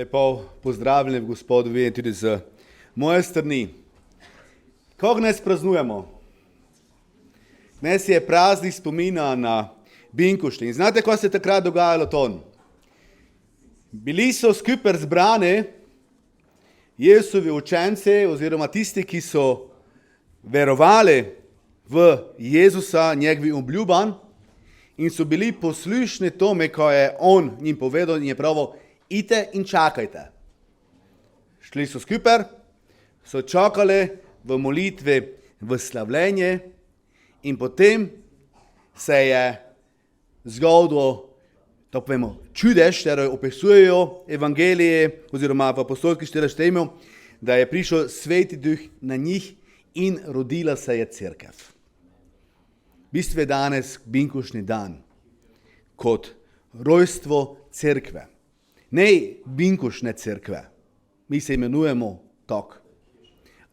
Lepo pozdravljeni v Gospodu, vidim tudi z moje strani. Kako danes praznujemo? Dnes je praznik spomina na Binkošti. In znate, kaj se je takrat dogajalo to? Bili so skupaj zbrani Jezusovi učenci oziroma tisti, ki so verovali v Jezusa, njegovi obljubam, in so bili poslušni tome, ko je on njim povedal in je pravil, idite in čakajte. Šli so skupaj, so čakali v molitvi, v slavljenje in potem se je zgodilo, tako vemo, čudež, torej opisujejo evangelije oziroma v apostolskih 4 da je prišel Sveti Duh na njih in rodila se je cerkev. V bistvu je danes binkošni dan kot rojstvo cerkve. Ne binkošne cerkve, mi se imenujemo tako,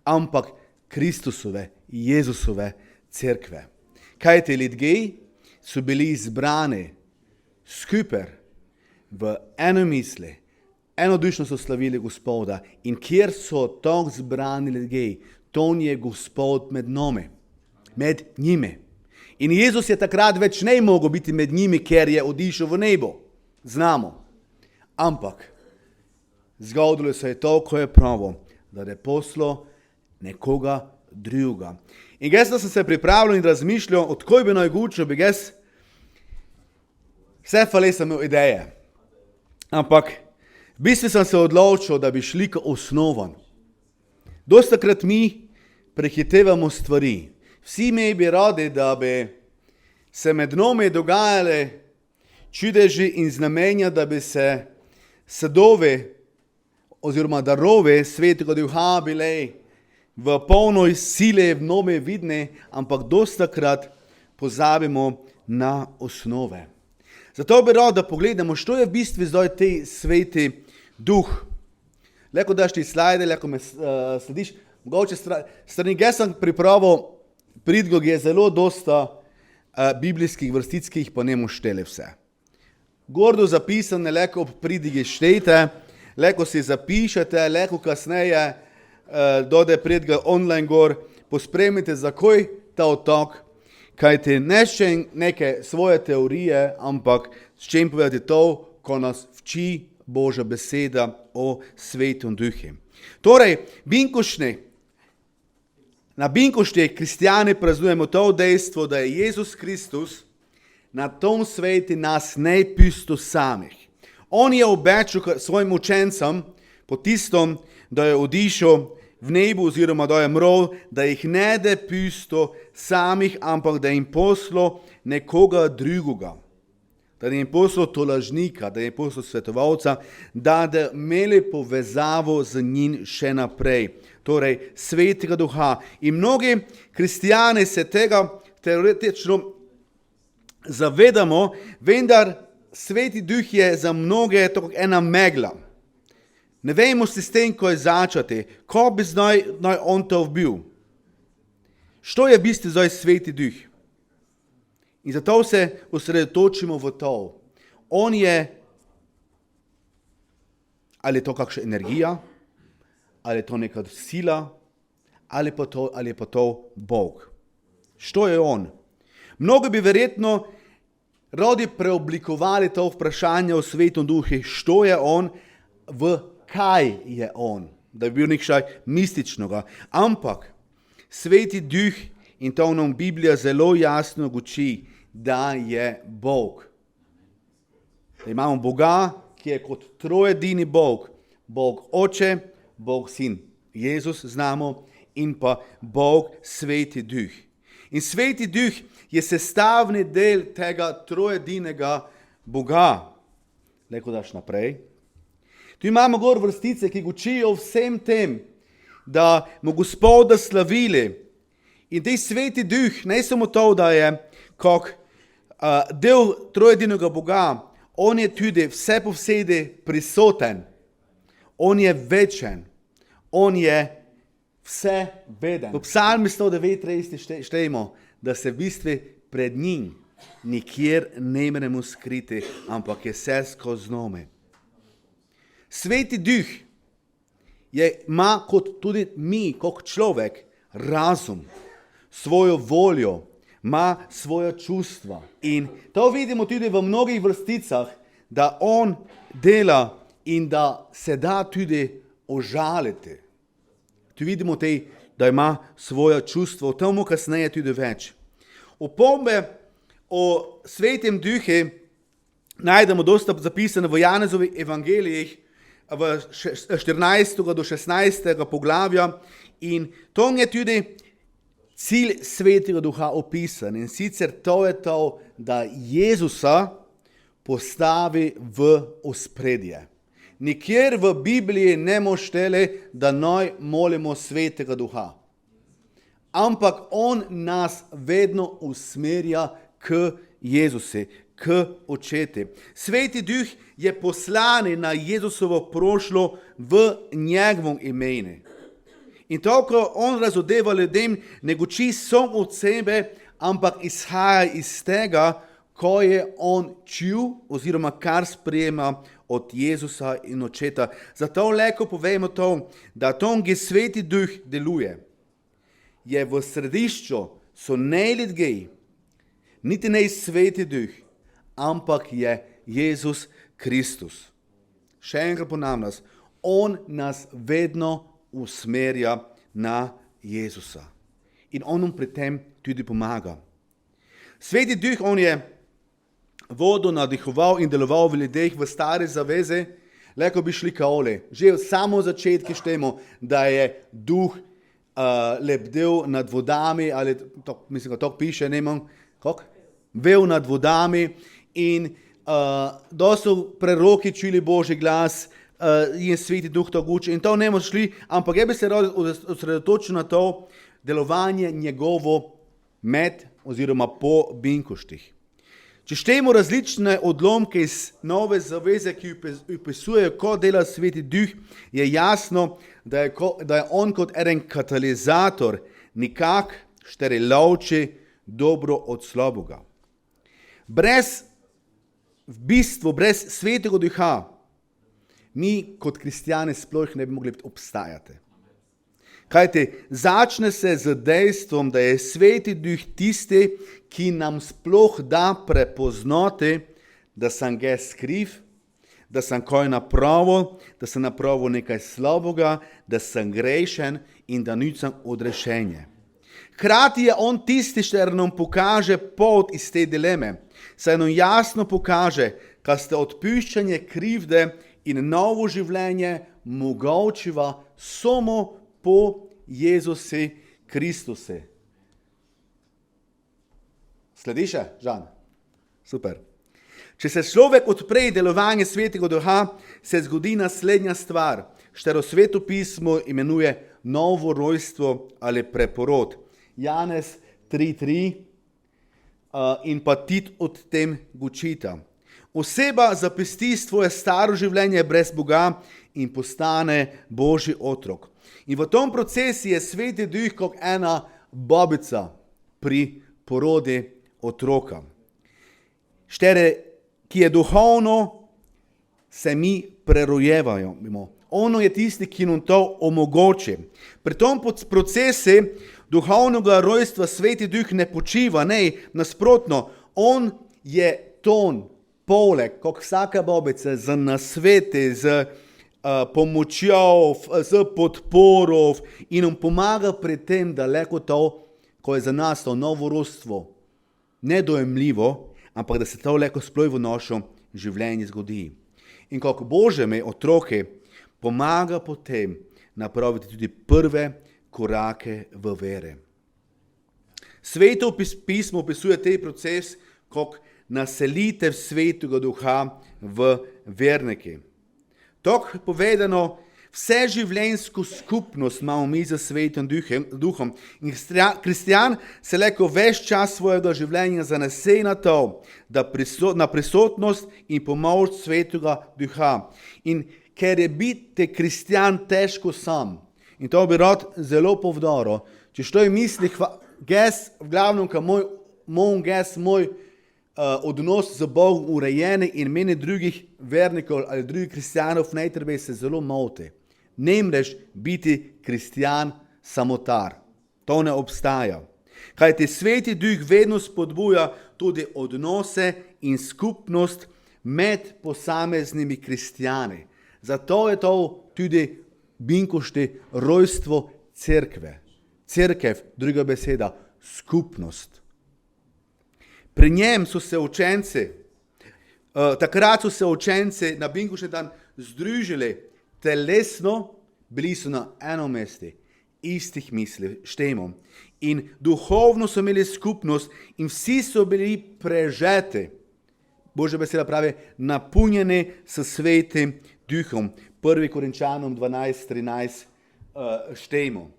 ampak Kristusove, Jezusove cerkve. Kaj te ljudje so bili izbrani skupaj v eno misli, enodušno so slavili Gospoda in kjer so tako zbrani ljudje, to je Gospod med nami, med njimi. In Jezus je takrat več ne mogel biti med njimi, ker je odišel v nebo. Znamo. Ampak zgodilo se je to, ko je pravo, da je poslal nekoga drugega. In jaz sem se pripravljal in razmišljal, odkoj bi najgučil, bi jaz vse fale sem imel ideje. Ampak v bistvu sem se odločil, da bi šli k osnovam. Dostakrat mi prehitevamo stvari. Vsi mi bi radi, da bi se med nami dogajale čudeži in znamenja, da bi se sadovi oziroma darovi Svetega Duha bile v polnoj sile v nami vidne, ampak dostakrat pozabimo na osnove. Zato bi rad, da pogledamo, što je v bistvu zdaj te Sveti Duh. Leko daš ti slajde, leko me slediš, mogoče strani, jaz sem pripravil pridgo, je zelo dosta biblijskih vrstic, ki jih pa ne mošteli vse. Gordo zapisane, leko ob pridige štejte, leko si zapišete, leko kasneje dode pridga online gor, pospremite zakoj ta otok, kajte ne še neke svoje teorije, ampak s čem povedati to, ko nas vči Božja beseda o Svetom Duhu. Torej, na Binkošti kristijani praznujemo to dejstvo, da je Jezus Kristus na tom sveti nas ne pustil samih. On je obečal svojim učencem po tistom, da je odišel v nebo oziroma da je mrl, da jih ne da pustil samih, ampak da jim poslal nekoga drugega. Da jim poslal tolažnika, da jim poslal svetovalca, da imeli povezavo z njim še naprej. Torej, Svetega Duha. In mnogi kristijani se tega teoretično zavedamo, vendar Sveti Duh je za mnoge tako ena megla. Ne vemo si s tem, ko je začeti, ko bi zdaj on to bil. Što je v bistvu zdaj Sveti Duh? In zato se osredotočimo v to. On je, ali je to kakšna energija, ali je to neka sila, ali je pa to Bog. Što je on? Mnogi bi verjetno radi preoblikovali to vprašanje o Svetom Duhu, što je on, v kaj je on, da bi bil nekaj mističnega. Ampak Sveti Duh, in to nam Biblija zelo jasno uči, da je Bog. Da imamo Boga, ki je kot trojedini Bog. Bog Oče, Bog Sin, Jezus znamo, in pa Bog Sveti Duh. In Sveti Duh je sestavni del tega trojedinega Boga. Leko daš naprej. Tu imamo gor vrstice, ki učijo vsem tem, da mu Gospoda slavili. In tej Sveti Duh, ne samo to, da je kak del trojedinega Boga, on je tudi vse povsedi prisoten. On je večen. On je vse veden. V Psalmi 139 štejemo, da se v bistvu pred njim nikjer ne moremo skriti, ampak je vse skozi nami. Sveti duh ima kot tudi mi, kot človek, razum, svojo voljo, ima svoja čustva. In to vidimo tudi v mnogih vrsticah, da on dela in da se da tudi ožaliti. Tu vidimo da ima svoja čustva, o tem kasneje tudi več. Opombe o svetem duhu najdemo dosta zapisane v Janezovih evangelijih, v 14. do 16. poglavja, in to je tudi cilj svetega duha opisan. In sicer to je to, da Jezusa postavi v ospredje. Nikjer v Bibliji ne moštele, da naj molimo svetega duha. Ampak on nas vedno usmerja k Jezusi, k očeti. Sveti duh je poslan na Jezusovo prošlo v njegovom imenu. In to, ko on razodeva ljudem, ne guči samo od sebe, ampak izhaja iz tega, ko je on čul oziroma kar sprejema od Jezusa in očeta. Zato lahko povemo to, da tam, kjer sveti duh deluje, je v središču so ne ljudje, niti ne sveti duh, ampak je Jezus Kristus. Še enkrat ponavljam, on nas vedno usmerja na Jezusa. In on nam pri tem tudi pomaga. Sveti duh, on je vodo nadihoval in deloval v ljudeh v stare zaveze, lahko bi šli kaole. Že v samo začetku štemo, da je duh lebdel nad vodami, ali to, mislim, da to piše, ne imam, kako? Vel nad vodami in da so preroki čuli Božji glas, in sveti duh to guči. In to ne bomo šli, ampak jaz bi se rad osredotočil na to delovanje njegovo med oziroma po binkoštih. Če štejemo različne odlomke iz Nove zaveze, ki opisujejo, ko dela sveti duh, je jasno, da je on kot eden katalizator nikak štere lovči dobro od slabega. V bistvu, brez svetega duha, mi kot kristjani sploh ne bi mogli obstajati. Kajti, začne se z dejstvom, da je sveti duh tisti, ki nam sploh da prepoznati, da sem ges kriv, da sem kaj napravil, da sem napravil nekaj slabega, da sem grešen in da nisem odrešenje. Hkrati je on tisti, ki nam pokaže pot iz te dileme. Saj nam jasno pokaže, kaj ste odpuščanje krivde in novo življenje mogočiva samo po Jezusi Kristusi. Slediš, Žan? Super. Če se človek odpre delovanje svetega duha, se zgodi naslednja stvar, štero svetopismo imenuje novo rojstvo ali preporod. Janez 3:3 in pa Tit od tem gučita. Oseba zapesti svoje staro življenje brez Boga in postane Božji otrok. In v tom procesu je sveti duh kot ena babica pri porodi otroka. Ki je duhovno, se mi prerojevajo. Ono je tisti, ki nam to omogoči. Pri tom procesu duhovnega rojstva sveti duh ne počiva, ne, nasprotno, on je ton, poleg, kot vsaka babica, z nasveti, z pomočjo, z podporo in nam pomaga pri tem, da lahko to, ko je za nas to novo rojstvo, nedojemljivo, ampak da se to lahko sploh v našo življenje zgodi. In kako Božje me otroke pomaga potem napraviti tudi prve korake v vere. Sveto pismo opisuje te proces kot naselitev svetega duha v vernike. Tako povedano, vse življenjsko skupnost imamo mi za svetim duhom in kristjan se lahko ves čas svojega življenja zanese na to, na prisotnost in pomoč svetega duha. In ker je biti kristjan težko sam, in to bi rad zelo povdaril, če što je misli, ges v glavnem, ka moj ges, moj odnos z Bogom urejeni in meni drugih vernikov ali drugih kristjanov najtrbe se zelo moti. Ne mreš biti kristjan samotar. To ne obstaja. Kajti Sveti Duh vedno spodbuja tudi odnose in skupnost med posameznimi kristjani. Zato je to tudi binkošti rojstvo cerkve. Cerkev, druga beseda, skupnost. Pri njem so se učenci, takrat so se učenci na binkošti dan združili telesno, bili so na eno mesto, istih misli, štemo. In duhovno so imeli skupnost in vsi so bili prežeti. Božja beseda pravi, napolnjeni s Svetim Duhom. 1. Korinčanom 12:13 štemo.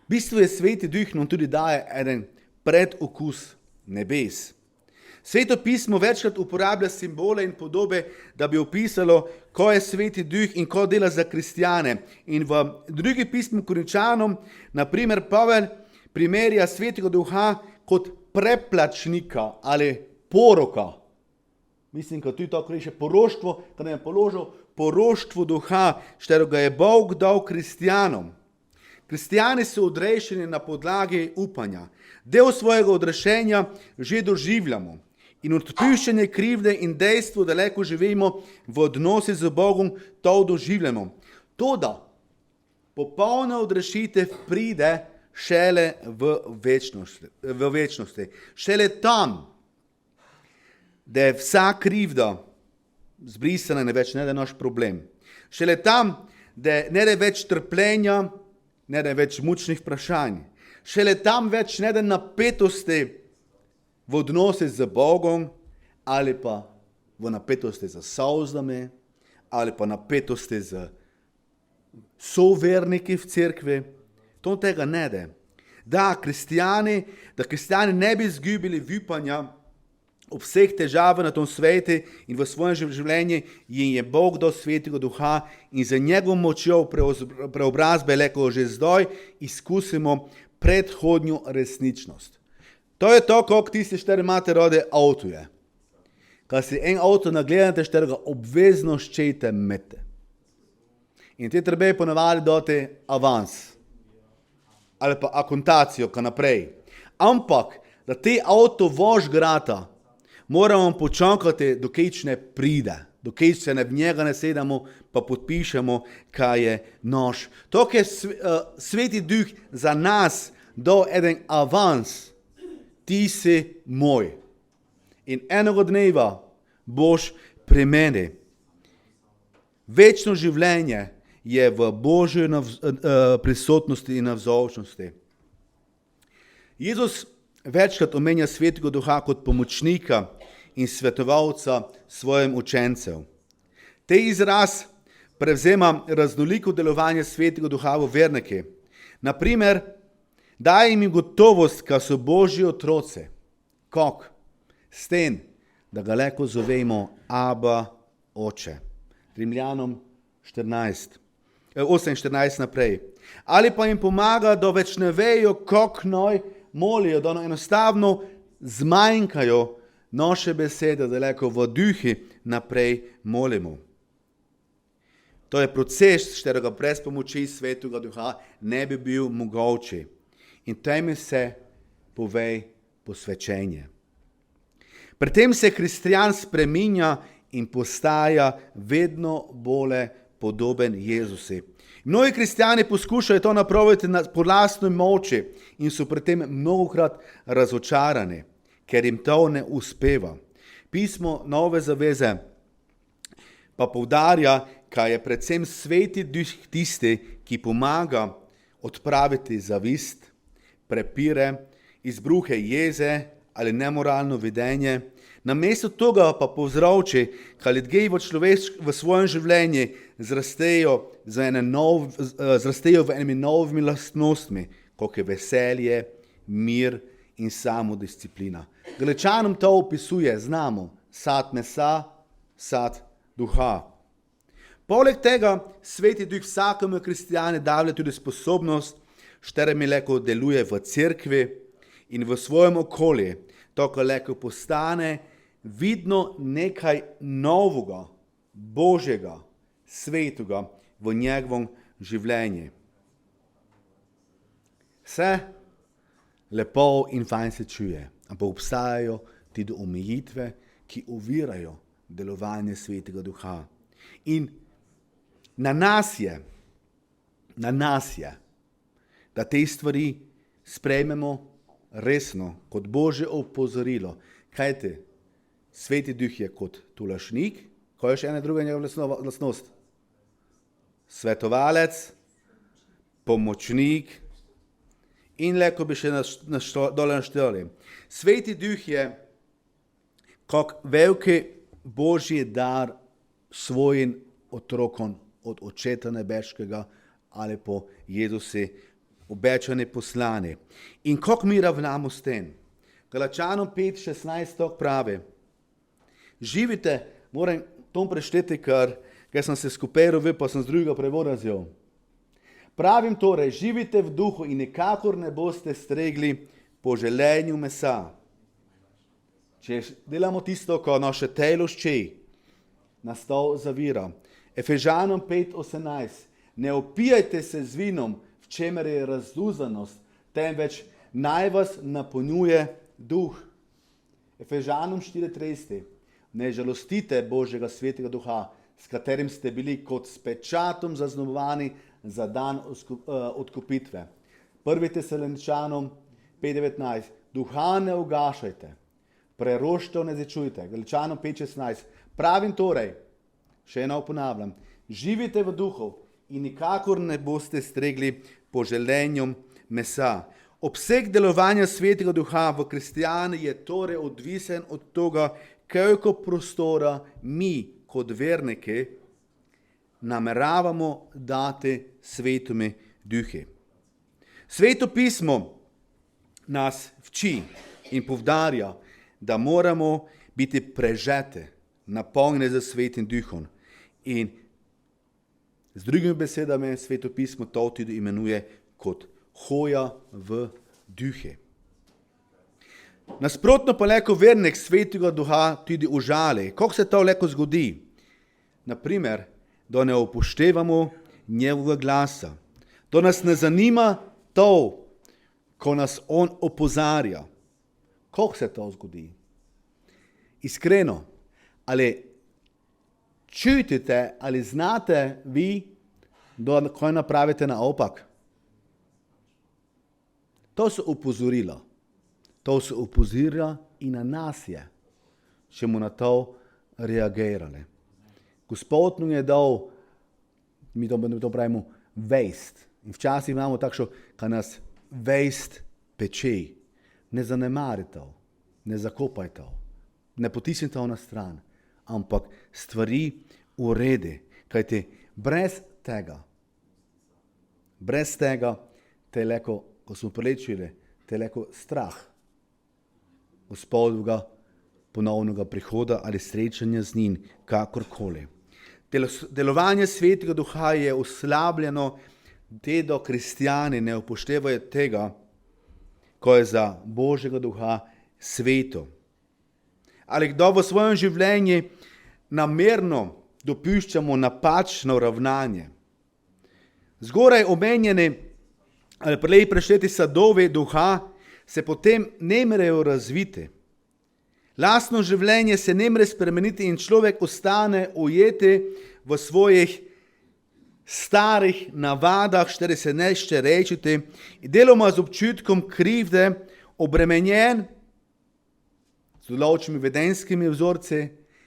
V bistvu je Sveti Duh nam tudi daje eden predokus nebes. Sveto pismo večkrat uporablja simbole in podobe, da bi opisalo, ko je Sveti Duh in ko dela za kristjane. In v drugi pismu Korinčanom, naprimer, Pavel primerja Svetega Duha kot preplačnika ali poroka. Mislim, da tudi to reče poroštvo, kad nam je položil poroštvo Duha, štero ga je Bog dal kristjanom. Kristjani so odrešeni na podlagi upanja. Del svojega odrešenja že doživljamo. In odpuščanje krivde in dejstvo, da lahko živimo v odnosi z Bogom, to doživljamo. Toda popolna odrešitev pride šele v večnosti. Šele tam, da je vsa krivda zbrisana, ne več ne da je naš problem. Šele tam, da ne da je več trpljenja, ne da je več mučnih vprašanj. Šele tam več ne da napetosti v odnosi z Bogom, ali pa v napetosti z solzami, ali pa napetosti z soverniki v cerkvi. To tega ne da. Da kristjani ne bi izgubili upanja ob vseh težavah na tom svetu in v svojem življenju jim je Bog dal Svetega Duha in za njegovo močjo preobrazbe lahko že zdaj izkusimo predhodnjo resničnost. To je to, kako tisti, štiri imate rade avtuje. Kad si en avto nagledate, šterega obvezno ščejte mete. In te treba je ponavadi dati avans. Ali pa akontacijo, ka naprej. Ampak, da te avto vož grata, moramo počakati, dokaj ne pride. Dokaj se v njega ne sedamo, pa podpišemo, kaj je naš. To je Sveti Duh za nas dal eden avans. Ti si moj. In enega dneva boš pri meni. Večno življenje je v Božji prisotnosti in navzočnosti. Jezus večkrat omenja Svetega Duha kot pomočnika in svetovalca svojim učencem. Te izraz prevzema raznoliko delovanje Svetega Duha v vernike. Naprimer, daje jim gotovost, ka so Božji otroci. Kako? S tem, da ga lahko zovemo Aba, Oče. Rimljanom 8:14 naprej. Ali pa jim pomaga, da več ne vejo, kako naj molijo, da enostavno zmanjkajo naše besede, da lahko v duhi naprej molimo. To je proces, šterega brez pomoči Svetega Duha ne bi bil mogoče. In temu se pove posvečenje. Pri tem se kristjan spreminja in postaja vedno bolj podoben Jezusi. Mnogi kristjani poskušajo to napraviti po lastni moči in so pri tem mnogokrat razočarani, ker jim to ne uspeva. Pismo Nove zaveze pa poudarja, kaj je predvsem Sveti Duh tisti, ki pomaga odpraviti zavist, prepire, izbruhe jeze ali nemoralno vedenje. Namesto tega pa povzroči, kaj ljudje v svojem življenju zrastejo v enimi novimi lastnostmi, kot je veselje, mir in samodisciplina. Galečanom to opisuje, znamo, sad mesa, sad duha. Poleg tega Sveti Duh vsakemu kristjanu daje tudi sposobnost, šterimi lahko deluje v cerkvi in v svojem okolju, tako leko postane vidno nekaj novega, Božjega, svetega v njegovom življenju. Vse lepo in fajn se čuje, ampak obstajajo tudi omejitve, ki ovirajo delovanje Svetega Duha. In na nas je, da te stvari sprejmemo resno, kot Božje opozorilo. Kajte, Sveti Duh je kot tolašnik, ko je še ena druga njegova lastnost. Svetovalec, pomočnik in leko bi še dole našteli. Sveti Duh je kot veliki Božji dar svojim otrokom od Očeta nebeškega ali po Jezusi obečane poslane. In kako mi ravnamo s tem? Galačanom 5:16 pravi, živite, moram to prešteti, ker sem se skupiral, pa sem z drugega prevoda vzel. Pravim torej, živite v duhu in nikakor ne boste stregli po želenju mesa. Če delamo tisto, ko naše telo šče, nas to zavira. Efežanom 5:18, ne opijajte se z vinom, v čemer je razduzanost, temveč naj vas napolnjuje duh. Efežanom 4:30, ne žalostite Božjega svetega duha, s katerim ste bili kot s pečatom zaznamovani za dan odkupitve. 1. Tesaloničanom 5:19, duha ne ugašajte, preroštev ne začujte. Galačanom 5:16, pravim torej, še eno ponavljam, živite v duhu in nikakor ne boste stregli po želenju mesa. Obseg delovanja Svetega Duha v kristijani je torej odvisen od tega, koliko prostora mi kot verniki nameravamo dati Svetemu Duhu. Sveto pismo nas vči in povdarja, da moramo biti prežete, napolnjene z Svetim Duhom. In z drugimi besedami Sveto pismo to tudi imenuje kot hoja v duhe. Nasprotno pa leko vernik Svetega Duha tudi užali. Kako se to leko zgodi? Naprimer, da ne upoštevamo njegovega glasa. Da nas ne zanima to, ko nas on opozarja. Kako se to zgodi? Iskreno, ali čutite, ali znate vi, da kaj napravite naopak? To so opozorila. To so opozorila in na nas je, če bomo na to reagirali. Gospod nam je dal, mi to pravimo, vest. In včasih imamo takšno, kaj nas vest peče. Ne zanemari to, ne zakopaj to, ne potisni to na stran, ampak stvari uredi. Kajti brez tega te leko, ko smo prelečili, te leko strah Gospodovega ponovnega prihoda ali srečanja z njim, kakorkoli. Delovanje Svetega Duha je oslabljeno, da kristijani ne upoštevajo tega, ko je za Božjega Duha sveto. Ali kdo v svojem življenju namerno dopuščamo napačno ravnanje. Zgoraj omenjeni ali prej prešteti sadovi duha se potem ne morejo razviti. Lastno življenje se ne more spremeniti in človek ostane ujeti v svojih starih navadah, štiri se nešte rečiti, in deloma z občutkom krivde, obremenjen z določenimi vedenjskimi vzorci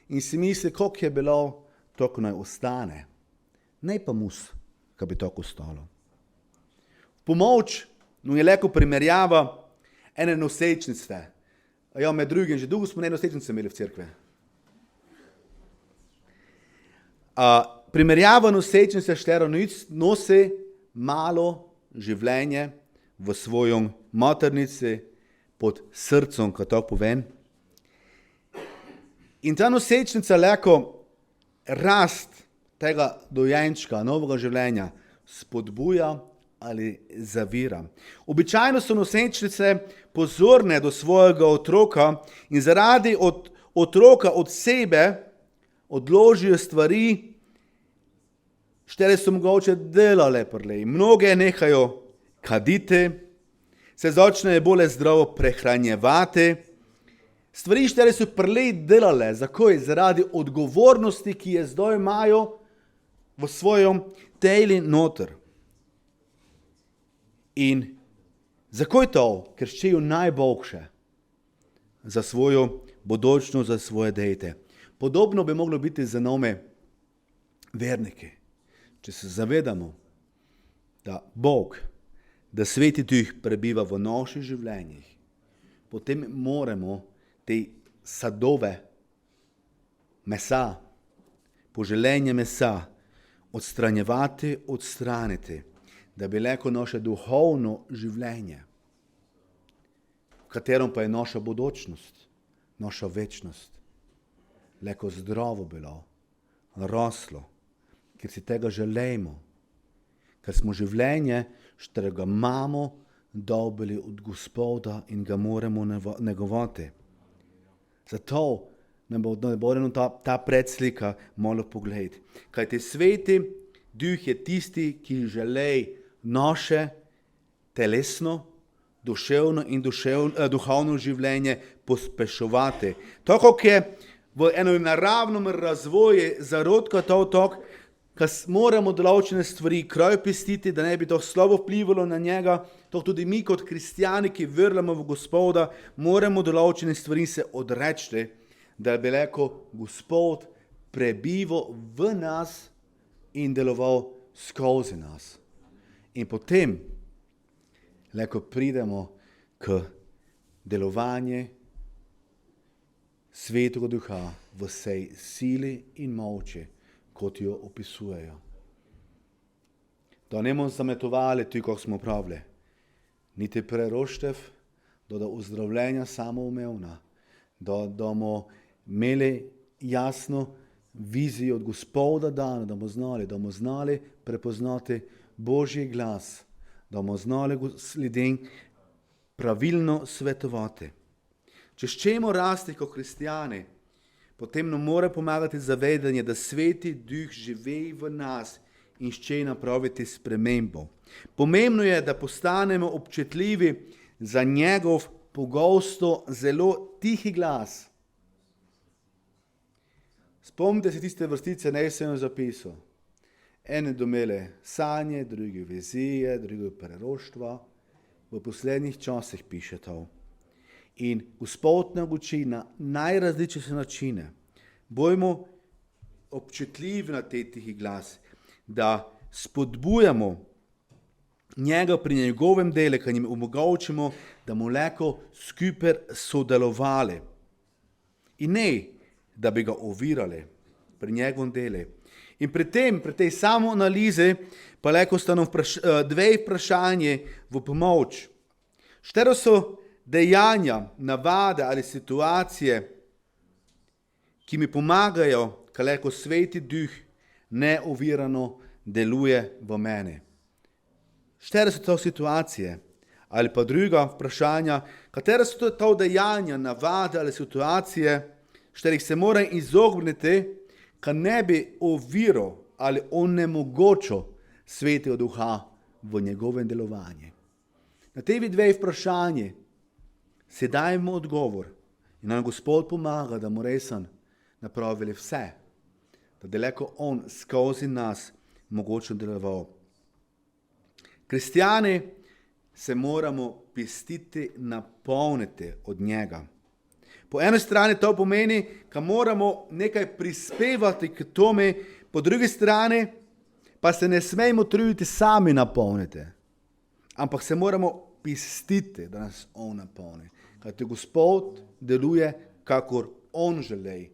in si misli, koliko je bilo, tako naj ostane. Ne pa mus, kaj bi tako ostalo. Pomoč no je leko primerjava ene nosečnice. Ja, med drugim, že dolgo smo ne nosečnice imeli v cerkve. Primerjava nosečnice štero nosi malo življenje v svojom maternici pod srcem, ko to povem. In ta nosečnica leko rast tega dojenčka, novega življenja spodbuja ali zavira. Običajno so nosečnice pozorne do svojega otroka in zaradi otroka od sebe odložijo stvari, štere so mogoče delale prlej. Mnoge nehajo kaditi, se začnejo bolj zdravo prehranjevati. Stvari, štere so prlej delale, zakaj? Zaradi odgovornosti, ki je zdaj imajo v svojem teli noter. In zakaj to? Ker ščejo najboljše za svojo bodočnost, za svoje dete. Podobno bi moglo biti za nami vernike. Če se zavedamo, da Bog, da Sveti Duh prebiva v naših življenjih, potem moramo te sadove mesa, poželenje mesa odstraniti, da bi lahko naše duhovno življenje, v katerem pa je naša bodočnost, naša večnost, lahko zdravo bilo, raslo, ker si tega želimo, ker smo življenje, štrega imamo, dobili od Gospoda in ga moramo negovati. Zato ne bo ta predslika malo pogledati. Kajti Sveti Duh je tisti, ki želi naše telesno, duševno in duhovno življenje pospeševati. Tako kot je v enem naravnem razvoju zarodka to, ko moramo določene stvari kraj pustiti, da ne bi to slabo vplivalo na njega, to tudi mi kot kristjani, ki verjamemo v Gospoda, moramo določene stvari se odreči, da bi lahko Gospod prebival v nas in deloval skozi nas. In potem lahko pridemo k delovanju Svetega Duha v vsej sili in moči, kot jo opisujejo. Da ne bomo zametovali tudi, kako smo pravili, niti preroštev, do uzdravljenja samoumevna, da bomo imeli jasno vizijo od Gospoda dana, da bomo znali prepoznati Božji glas, da bomo znali ljudem pravilno svetovati. Če ščemo rasti kot kristjani, potem nam mora pomagati zavedanje, da Sveti Duh živi v nas in šče napraviti spremembo. Pomembno je, da postanemo občutljivi za njegov pogosto zelo tihi glas. Spomnite se tiste vrstice, ne sem zapisal. Ene domele sanje, druge vizije, druge preroštva. V poslednjih časih piše to. In Gospod nam uči na najrazličnejše načine. Bojmo občutljivi na te tihi glas, da spodbujamo njega pri njegovem delu, ki jim omogočimo, da mu lahko skupaj sodelovali. In ne, da bi ga ovirali pri njegovem delu. In pri tej samoanalizi pa lahko sta nam dve vprašanje v pomoč. Štero so dejanja, navade ali situacije, ki mi pomagajo, ko lahko Sveti Duh neovirano deluje v meni. Štere so to situacije? Ali pa druga vprašanja, katere so to dejanja, navade ali situacije, šterih se mora izogniti, ka ne bi oviral ali onemogočil Svetega Duha v njegovem delovanju. Na te dve vprašanje si dajmo odgovor in nam Gospod pomaga, da bomo resen napravili vse, da lahko on skozi nas mogoče deloval. Kristjani se moramo pustiti napolniti od njega. Po eni strani to pomeni, da moramo nekaj prispevati k tome, po drugi strani pa se ne smemo truditi sami napolniti, ampak se moramo pustiti, da nas on napolni. Kajti Gospod deluje, kakor on želi.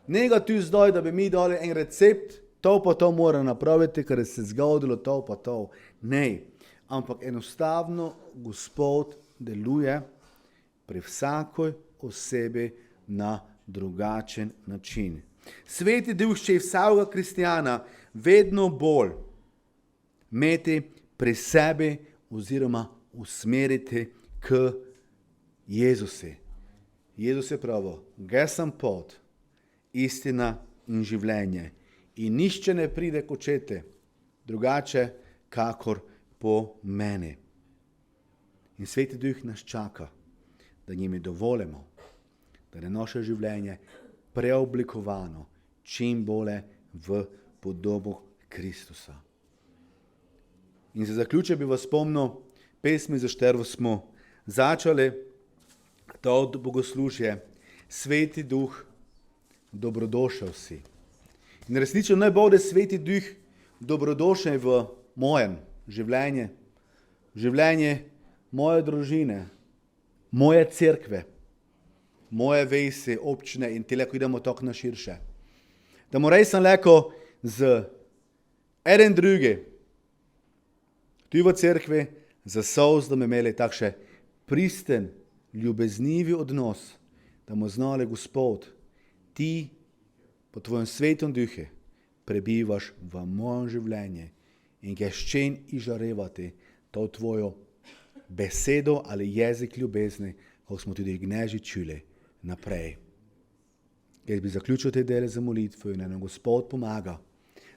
Ne ga tu zdaj, da bi mi dali en recept, to pa to mora napraviti, ker se zgodilo to pa to. Ne, ampak enostavno Gospod deluje pri vsakoj osebi na drugačen način. Sveti Duh šče vsakega kristjana vedno bolj imeti pri sebi oziroma usmeriti k Jezusi. Jezus je pravil, jaz sem pot, istina in življenje. In nišče ne pride k očetu, drugače kakor po meni. In Sveti Duh nas čaka, da njim dovolimo, da je naše življenje preoblikovano čim bolje v podobo Kristusa. In za zaključek bi vas spomnil, pesmi za štervo smo začeli to bogoslužje, Sveti Duh, dobrodošel si. In resnično naj bo, da Sveti Duh dobrodošel v mojem življenju, življenje moje družine, moje cerkve, moje vesi, občine in tele, ko idemo tako na širše. Da mu res sem leko z eden drugi, tu v cerkvi, za souz, da me imeli takše pristen, ljubeznivi odnos, da mu znali, Gospod, ti po tvojem svetom duhu prebivaš v mojem življenju in geščen izžarevati to tvojo besedo ali jezik ljubezni, kako smo tudi gneži čuli naprej. Jaz bi zaključil te dele za molitvo in nam Gospod pomaga,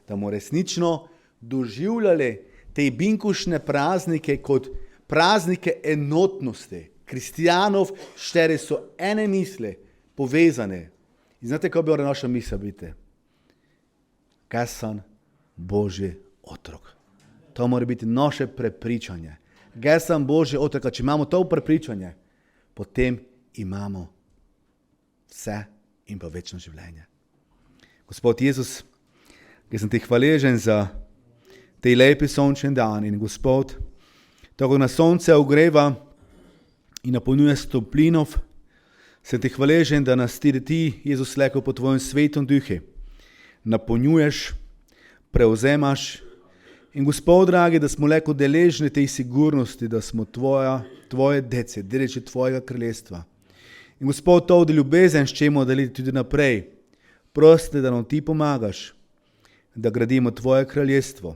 da mu resnično doživljali te binkušne praznike kot praznike enotnosti. Kristijanov, štiri so ene misli, povezane. In znate, kako bi bila naša misel biti? Jaz sem Božji otrok. To mora biti naše prepričanje. Jaz sem Božji otrok. Če imamo to prepričanje, potem imamo vse in pa večno življenje. Gospod Jezus, jaz sem ti hvaležen za te lepi sončni dan in Gospod, tako na sonce ogreva in napolnjuje s toplinov, sem ti hvaležen, da nas ti, Jezus, leko po tvojem svetom duhu napolnjuješ, prevzemaš in Gospod, dragi, da smo leko deležni tej sigurnosti, da smo tvoje dece, deleži tvojega kraljestva. In Gospod, to, da ljubezen ščemo deliti tudi naprej, prosti, da nam ti pomagaš, da gradimo tvoje kraljestvo,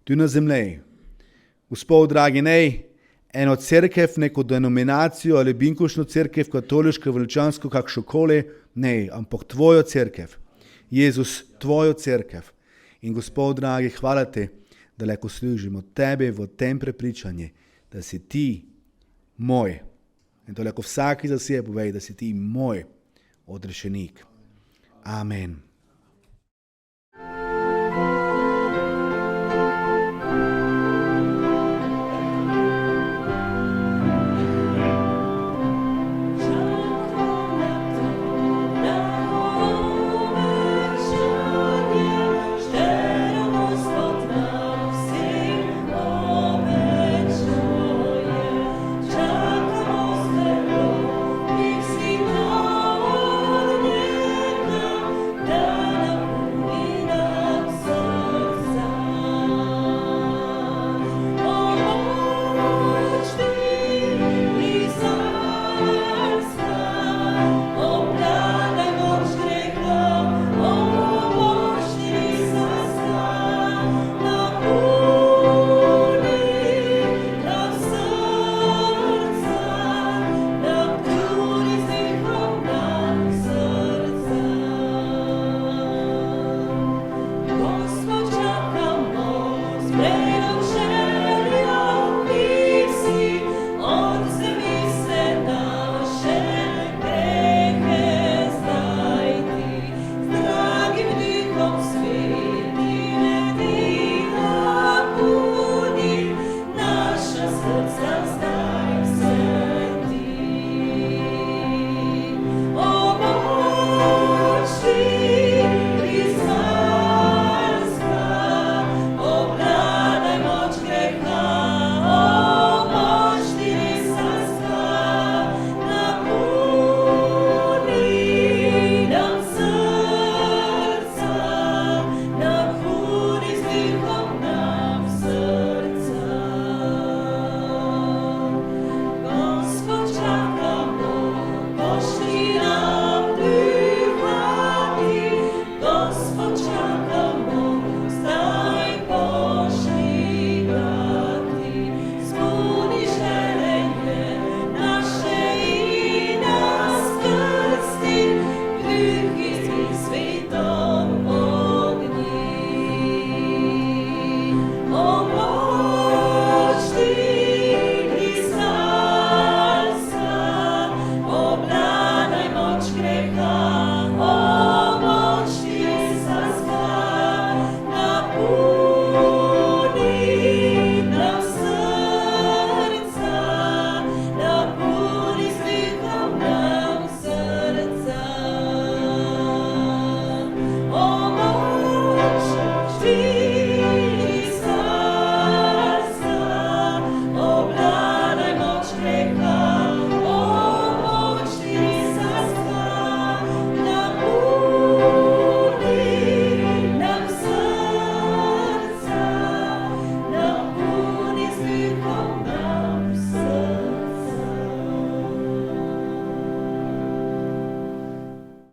tu na zemlji. Gospod, dragi, nej, eno cerkev, neko denominacijo ali binkušno cerkev, katoliško, veličansko, kakšokoli, ne, ampak tvojo cerkev. Jezus, tvojo cerkev. In Gospod, dragi, hvala ti, da lahko služimo tebi v tem prepričanju, da si ti moj. In to lahko vsaki za sebe pove, da si ti moj odrešenik. Amen.